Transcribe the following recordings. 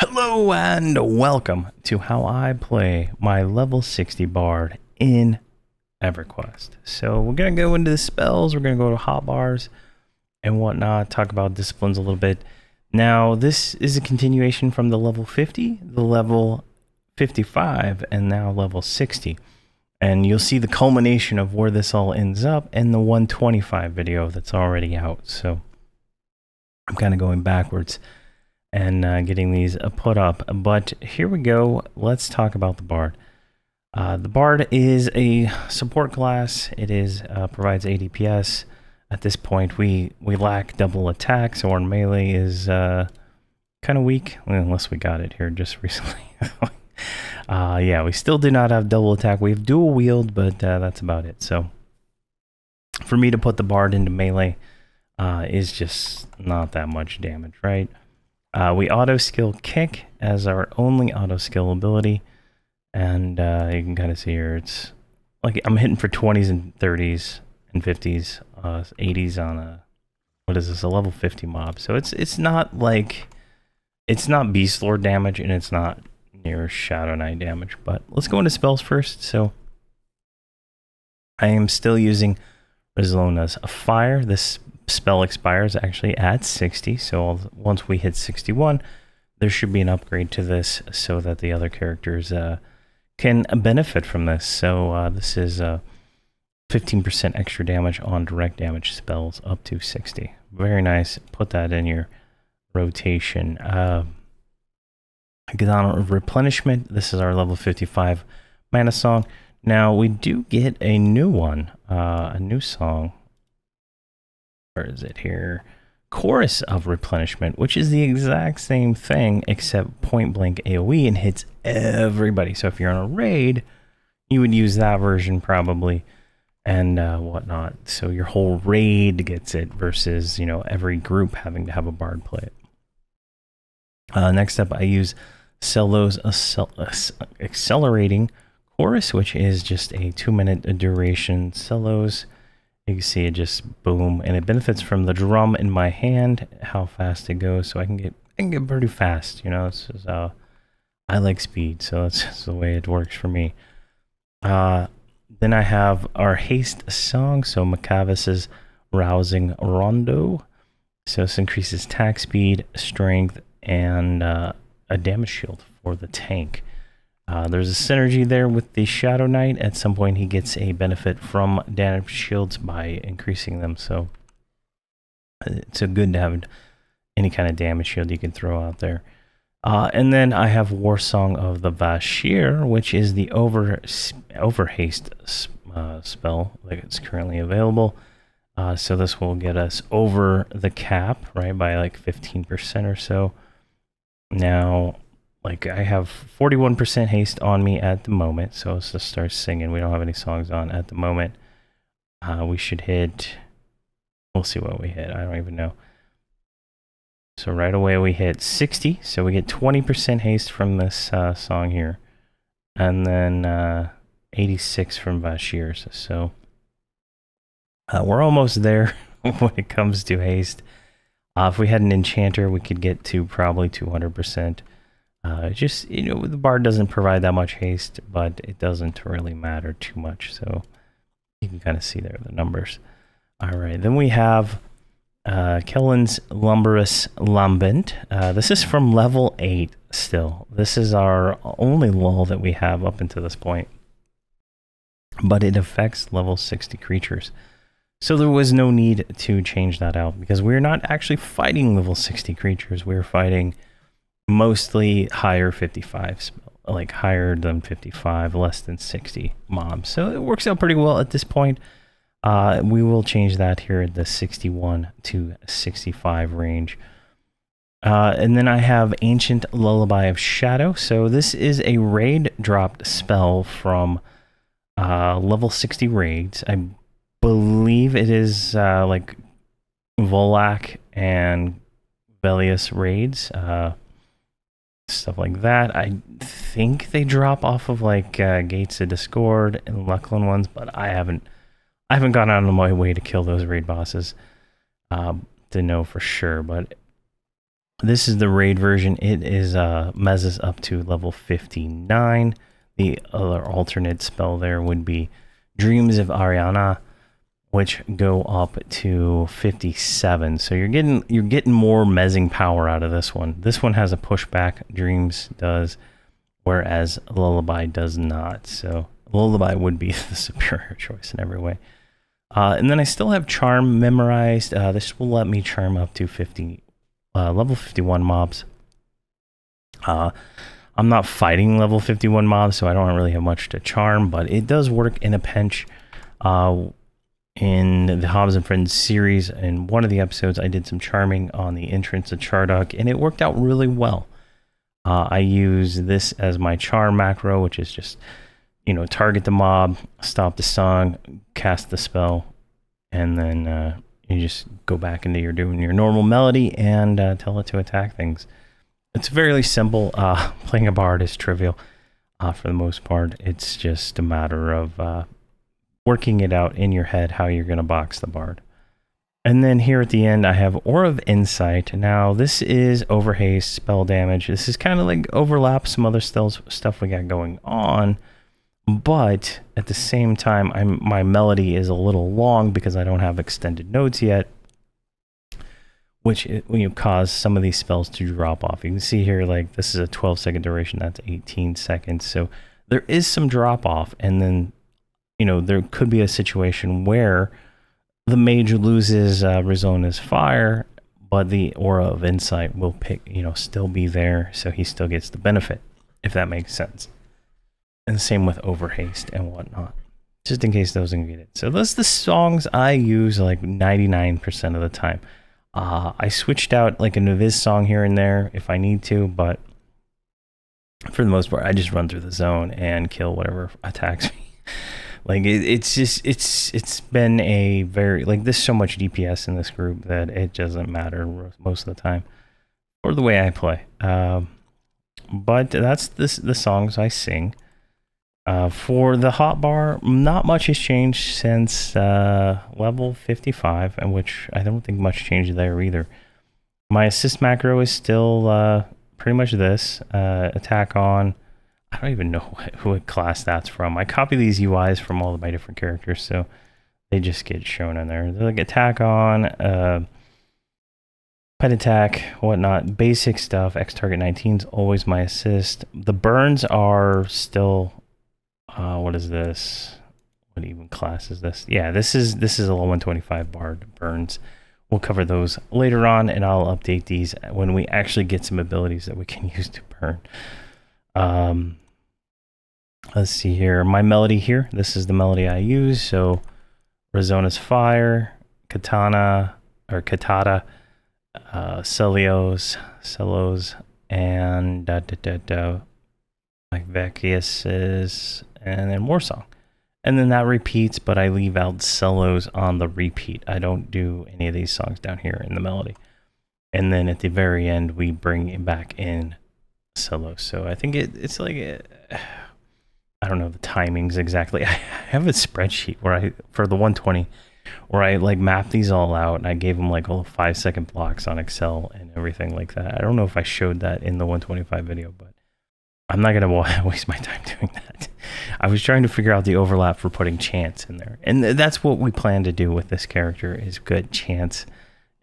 Hello and welcome to how I play my level 60 bard in Everquest. So we're going to go into the spells, we're going to go to hotbars and whatnot, talk about disciplines a little bit. Now this is a continuation from the level 50, the level 55, and now level 60. And you'll see the culmination of where this all ends up in the 125 video that's already out. So I'm kind of going backwards and getting these put up. But here we go. Let's talk about the Bard. The Bard is a support class. It is provides ADPS. At this point, we lack double attack, so our melee is kind of weak, unless we got it here just recently. Yeah, we still do not have double attack. We have dual wield, but that's about it. So for me to put the Bard into melee is just not that much damage, right? We auto skill kick as our only auto skill ability, and you can kind of see here it's like I'm hitting for 20s and 30s and 50s, 80s on a what is this, a level 50 mob. So it's not like it's not Beast Lord damage and it's not near Shadow Knight damage. But let's go into spells first. So I am still using Rizlona's Fire. This spell expires actually at 60, so once we hit 61 there should be an upgrade to this so that the other characters can benefit from this. So this is 15% extra damage on direct damage spells up to 60. Very nice. Put that in your rotation. Get on replenishment. This is our level 55 mana song. Now we do get a new one, a new song. Where is it here? Chorus of Replenishment, which is the exact same thing except point blank AoE and hits everybody. So if you're on a raid, you would use that version probably, and whatnot. So your whole raid gets it versus, you know, every group having to have a bard play it. Next up, I use Cello's Accelerating Chorus, which is just a 2-minute duration. Cellos, you can see it just boom, and it benefits from the drum in my hand, how fast it goes. So I can get pretty fast, you know. It's just, I like speed, so that's just the way it works for me. Then I have our haste song, so Macavis's Rousing Rondo. So this increases attack speed, strength, and a damage shield for the tank. There's a synergy there with the Shadow Knight. At some point he gets a benefit from damage shields by increasing them, so it's good to have any kind of damage shield you can throw out there. And then I have War Song of the Vashir, which is the over haste spell like it's currently available. So this will get us over the cap, right, by like 15% or so. Now, like, I have 41% haste on me at the moment, so let's just start singing. We don't have any songs on at the moment. We should hit, we'll see what we hit, I don't even know. So right away we hit 60, so we get 20% haste from this song here. And then 86 from Vashir, so we're almost there when it comes to haste. If we had an enchanter, we could get to probably 200%. Just, you know, the bard doesn't provide that much haste, but it doesn't really matter too much. So you can kind of see there the numbers. All right, then we have Kellen's Lumberous Lambent. This is from level 8 still. This is our only lull that we have up until this point. But it affects level 60 creatures. So there was no need to change that out because we're not actually fighting level 60 creatures. We're fighting mostly higher 55s, like higher than 55, less than 60 mobs. So it works out pretty well at this point. We will change that here at the 61 to 65 range. And then I have Ancient Lullaby of Shadow. So this is a raid dropped spell from level 60 raids. I believe it is like Volak and Velius raids. Stuff like that. I think they drop off of like Gates of Discord and Lucklin ones, but I haven't gone out of my way to kill those raid bosses to know for sure. But This is the raid version. It is mezzes up to level 59. The other alternate spell there would be Dreams of Ariana, which go up to 57. So you're getting more mezzing power out of this one. This one has a pushback, Dreams does, whereas Lullaby does not. So Lullaby would be the superior choice in every way. And then I still have Charm memorized. This will let me charm up to level 51 mobs. I'm not fighting level 51 mobs, so I don't really have much to charm, but it does work in a pinch. In the Hobbs and Friends series, in one of the episodes, I did some charming on the entrance of Charduk, and it worked out really well. I use this as my charm macro, which is just, target the mob, stop the song, cast the spell, and then you just go back into doing your normal melody and tell it to attack things. It's very simple. Playing a bard is trivial for the most part. It's just a matter of working it out in your head how you're going to box the bard. And then here at the end, I have Aura of Insight. Now, this is overhaste, spell damage. This is kind of like overlaps some other stuff we got going on. But at the same time, my melody is a little long because I don't have extended notes yet, which cause some of these spells to drop off. You can see here, like, this is a 12-second duration. That's 18 seconds. So there is some drop off. And then, there could be a situation where the mage loses Rizona's Fire, but the Aura of Insight will still be there, so he still gets the benefit, if that makes sense. And the same with Overhaste and whatnot, just in case those didn't get it. So those are the songs I use like 99% of the time. I switched out like a Naviz song here and there if I need to, but for the most part, I just run through the zone and kill whatever attacks me. Like it's been a very, like, there's so much DPS in this group that it doesn't matter most of the time, or the way I play. But that's the songs I sing. For the hotbar, not much has changed since level 55, and which I don't think much changed there either. My assist macro is still pretty much this. Attack on. I don't even know what class that's from. I copy these UIs from all of my different characters, so they just get shown in there. They're like attack on, pet attack, whatnot, basic stuff. X target 19 is always my assist. The burns are still, what is this? What even class is this? Yeah, this is a level 125 bard burns. We'll cover those later on, and I'll update these when we actually get some abilities that we can use to burn. Let's see here. My melody here. This is the melody I use. So, Rizona's Fire, Katana, Celios, and Vecius's, and then Warsong. And then that repeats, but I leave out Celos on the repeat. I don't do any of these songs down here in the melody. And then at the very end, we bring it back in Celos. So I think it's like, I don't know the timings exactly. I have a spreadsheet where for the 120, where I like map these all out, and I gave them like all 5-second blocks on Excel and everything like that. I don't know if I showed that in the 125 video, but I'm not going to waste my time doing that. I was trying to figure out the overlap for putting chants in there. And that's what we plan to do with this character, is get chants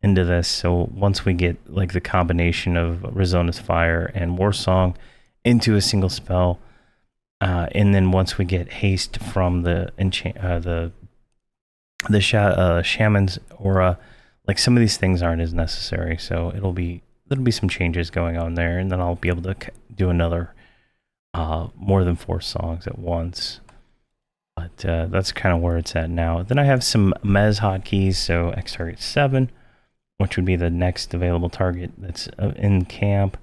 into this. So once we get like the combination of Rizona's Fire and Warsong into a single spell, and then once we get haste from the shaman's aura, like some of these things aren't as necessary. So there'll be some changes going on there, and then I'll be able to do another more than 4 songs at once. But that's kind of where it's at now. Then I have some Mez hotkeys, so X target 7, which would be the next available target that's in camp,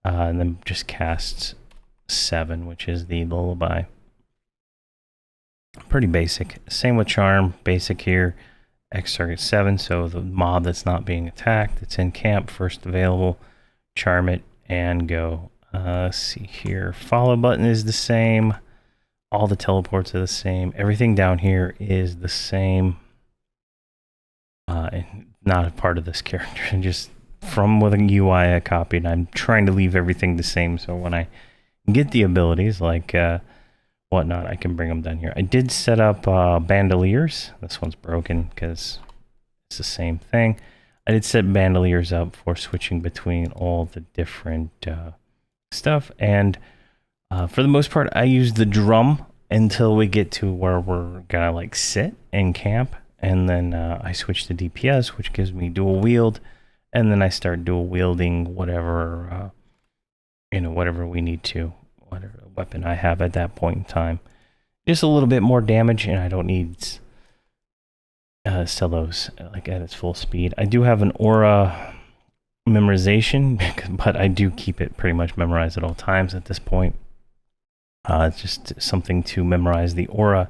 and then just casts 7, which is the Lullaby. Pretty basic. Same with Charm, basic here. X target 7, so the mob that's not being attacked, it's in camp, first available, charm it and go. Let's see here. Follow button is the same. All the teleports are the same. Everything down here is the same. And not a part of this character. Just from with a UI I copied. I'm trying to leave everything the same, so when I get the abilities like whatnot, I can bring them down here. I did set up bandoliers. This one's broken because it's the same thing. I did set bandoliers up for switching between all the different stuff, and for the most part, I use the drum until we get to where we're gonna like sit and camp, and then I switch to DPS, which gives me dual wield, and then I start dual wielding whatever whatever we need to, whatever weapon I have at that point in time. Just a little bit more damage, and I don't need cellos like at its full speed. I do have an aura memorization, but I do keep it pretty much memorized at all times at this point. It's just something to memorize the aura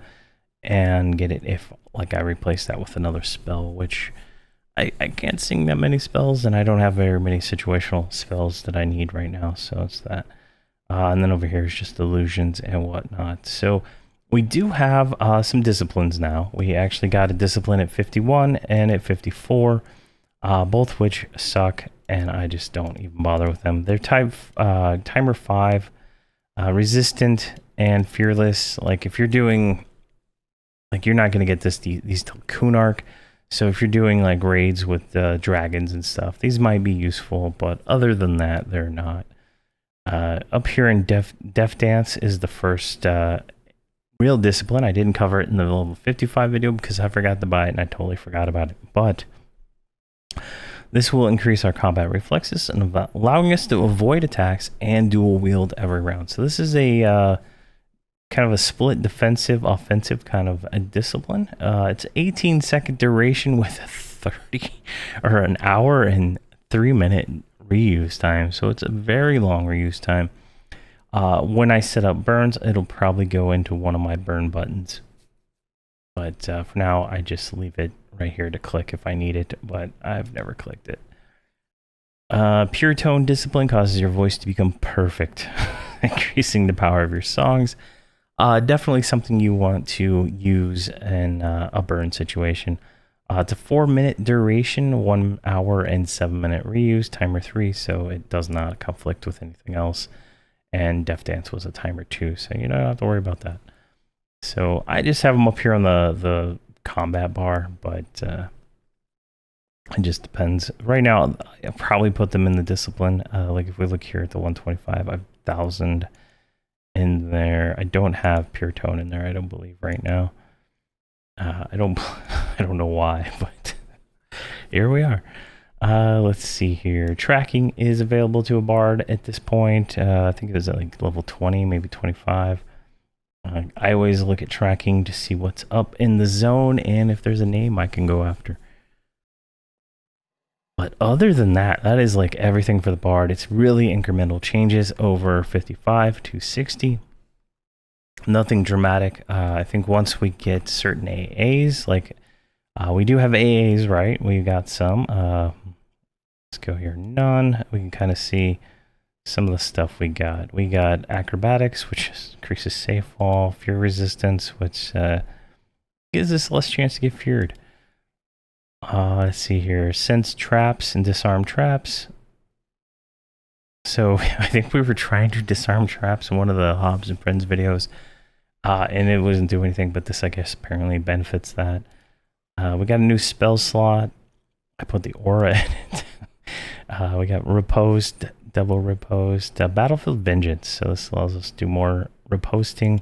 and get it if like I replace that with another spell, which I can't sing that many spells, and I don't have very many situational spells that I need right now, so it's that. And then over here is just illusions and whatnot. So we do have some disciplines now. We actually got a discipline at 51 and at 54, both which suck, and I just don't even bother with them. They're type timer 5, resistant and fearless. Like if you're doing, like you're not going to get these till Kunark. So if you're doing like raids with dragons and stuff, these might be useful, but other than that, they're not. Up here in Def Dance is the first real discipline. I didn't cover it in the level 55 video because I forgot to buy it and I totally forgot about it. But this will increase our combat reflexes and allowing us to avoid attacks and dual wield every round. So this is a kind of a split defensive offensive kind of a discipline. It's 18-second duration with 30 or an hour and 3-minute reuse time, so it's a very long reuse time. When I set up burns, it'll probably go into one of my burn buttons, but for now I just leave it right here to click if I need it, but I've never clicked it. Pure tone discipline causes your voice to become perfect, increasing the power of your songs. Definitely something you want to use in a burn situation. It's a 4-minute duration, 1 hour and 7-minute reuse, timer 3, so it does not conflict with anything else. And Def Dance was a timer 2, so you don't have to worry about that. So I just have them up here on the combat bar, but it just depends. Right now, I'll probably put them in the discipline. Like if we look here at the 125, I have 1,000 in there. I don't have pure tone in there, I don't believe right now. I don't know why, but here we are. Let's see here. Tracking is available to a bard at this point. I think it was at like level 20, maybe 25. I always look at tracking to see what's up in the zone and if there's a name I can go after. But other than that, that is like everything for the bard. It's really incremental changes over 55 to 60. Nothing dramatic. I think once we get certain AAs, like we do have AAs, right? We got some. Let's go here. None. We can kind of see some of the stuff we got. We got acrobatics, which increases safe fall, fear resistance, which gives us less chance to get feared. Let's see here. Sense traps and disarm traps. So I think we were trying to disarm traps in one of the Hobbs and Friends videos, and it wasn't doing anything, but this, I guess, apparently benefits that. We got a new spell slot. I put the aura in it. We got riposed, double riposed, battlefield vengeance. So this allows us to do more riposting.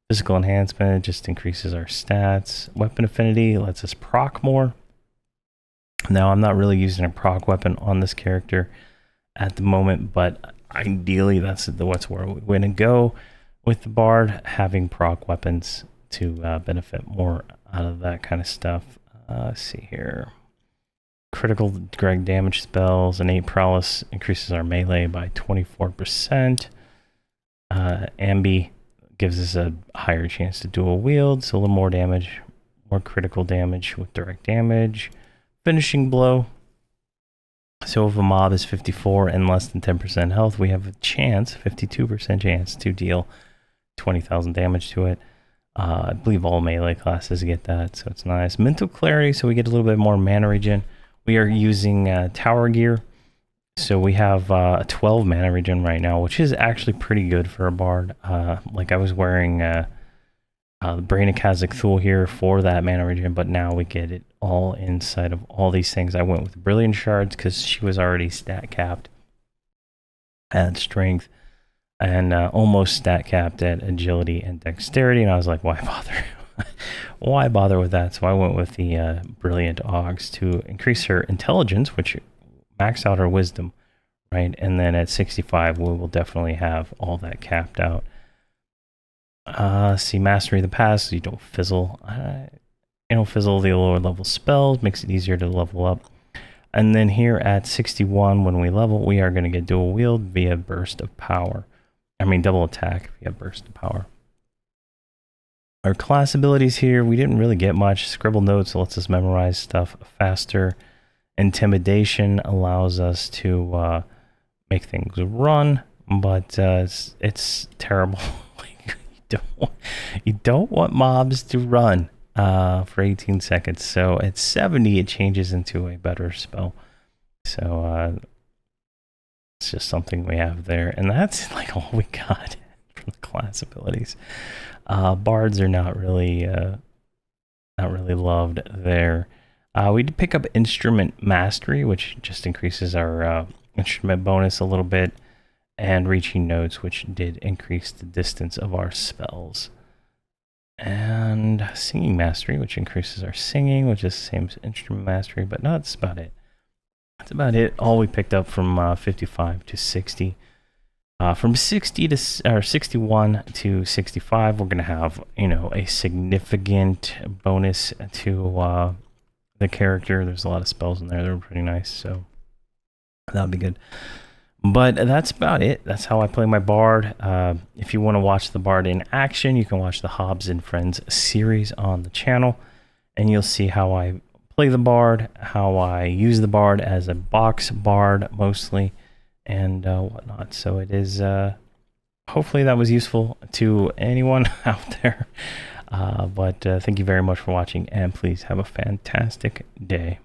Physical enhancement just increases our stats. Weapon affinity lets us proc more. Now I'm not really using a proc weapon on this character at the moment, but ideally that's where we're going to go with the bard, having proc weapons to benefit more out of that kind of stuff. Let's see here. Critical direct damage spells, innate prowess increases our melee by 24%. Ambi gives us a higher chance to dual wield, so a little more damage, more critical damage with direct damage. Finishing blow. So if a mob is 54 and less than 10% health, we have a chance, 52% chance to deal 20,000 damage to it. I believe all melee classes get that, so it's nice. Mental clarity, so we get a little bit more mana regen. We are using tower gear. So we have a 12 mana regen right now, which is actually pretty good for a bard. Like I was wearing the Brain of Kazakh Thul here for that mana regen, but now we get it all inside of all these things. I went with Brilliant Shards because she was already stat capped at strength and almost stat capped at agility and dexterity, and I was like, why bother? Why bother with that? So I went with the Brilliant Augs to increase her intelligence, which max out her wisdom, right? And then at 65, we will definitely have all that capped out. See, Mastery of the Past, so you don't fizzle. You don't fizzle the lower level spells, makes it easier to level up. And then here at 61, when we level, we are going to get dual wield via burst of power. I mean, double attack via burst of power. Our class abilities here, we didn't really get much. Scribble Notes lets us memorize stuff faster. Intimidation allows us to make things run, but it's terrible. you don't want mobs to run for 18 seconds. So at 70, it changes into a better spell. So it's just something we have there, and that's like all we got from the class abilities. Bards are not really loved there. We did pick up Instrument Mastery, which just increases our instrument bonus a little bit, and Reaching Notes, which did increase the distance of our spells. And Singing Mastery, which increases our singing, which is the same as Instrument Mastery, but no, that's about it. That's about it. All we picked up from 55 to 60. From 60 to 61 to 65, we're gonna have, you know, a significant bonus to the character. There's a lot of spells in there that are pretty nice, so that'll be good. But that's about it. That's how I play my Bard. If you want to watch the Bard in action, you can watch the Hobbs and Friends series on the channel, and you'll see how I play the Bard, how I use the Bard as a box Bard mostly, and whatnot. So it is, hopefully that was useful to anyone out there. But thank you very much for watching, and please have a fantastic day.